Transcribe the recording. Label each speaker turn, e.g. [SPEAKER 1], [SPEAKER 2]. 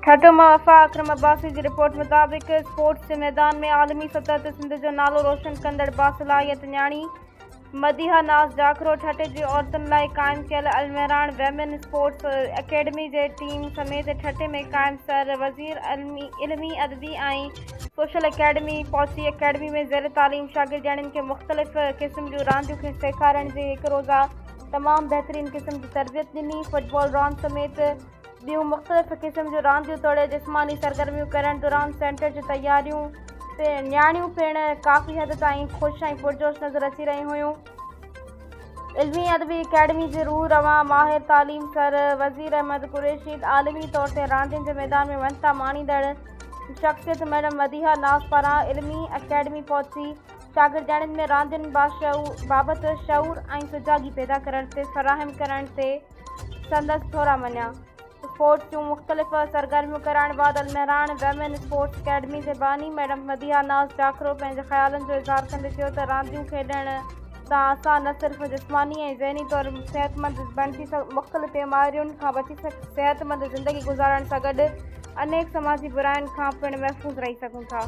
[SPEAKER 1] ठाठो मां वफ़ा अकरम अब्बासी की रिपोर्ट मुताबिक़ स्पोर्ट्स के मैदान में आलमी सतह ते सिंध जो नालो रोशन कंदड़ बासलाहियत न्याणी मदीहा नाज़ जाखरो ठटे जी औरतुनि लाइ क़ाइमु कयल अलमरान वेमेन स्पोर्ट्स अकेडमी जे टीम समेत ठटे में क़ाइमु सर वज़ीर इल्मी अदबी ऐं सोशल अकेडमी पहुची। अकेडमी में ज़ेर तालीम शागिर्दनि खे मुख़्तलिफ़ क़िस्म जूं रांदियूं खे सेखारण जे हिकु रोज़ा तमामु बहितरीन क़िस्म जी तरबियत ॾिनी। फुटबॉल रांदि समेत ॿियूं मुख़्तलिफ़ क़िस्म जूं रांदियूं तोड़े जिस्मानी सरगर्मियूं करण दौरान सेंटर जी तयारियूं ते न्याणियूं पिण काफ़ी हद ताईं ख़ुशि ऐं पुरजोश नज़र अची रहियूं हुयूं। इल्मी अदबी अकेडमी जे रूह रवां माहिर तालीम सर वज़ीर अहमद कुरैशी आलमी तौर ते रांदियुनि जे मैदान में वंता माणींदड़ शख़्सियत मैडम मदीहा नाज़ पारां इल्मी अकेडमी पहुची शागिर्दनि में रांदियुनि बाबति शऊर ऐं सुजागी पैदा करण ते फ़राहम करण ते संदसि थोरा मञिया। स्पोर्ट्स जूं मुख़्तलिफ़ सरगर्मियूं कराइण बाद अलमरान वेमेन स्पोर्ट्स अकेडमी जे बानी मैडम मदीहा नाज़ जाखरो पंहिंजे ख़्यालनि जो इज़हार कंदे चयो त रांदियूं खेॾण सां असां न सिर्फ़ु जिस्मानी ऐं ज़हनी तौर सिहतमंद बणिजी मुख़्तलिफ़ बीमारियुनि खां बची सिहतमंद ज़िंदगी गुज़ारण सां गॾु अनेक समाजी बुराइयुनि खां पिण महफ़ूज़ रही सघूं था।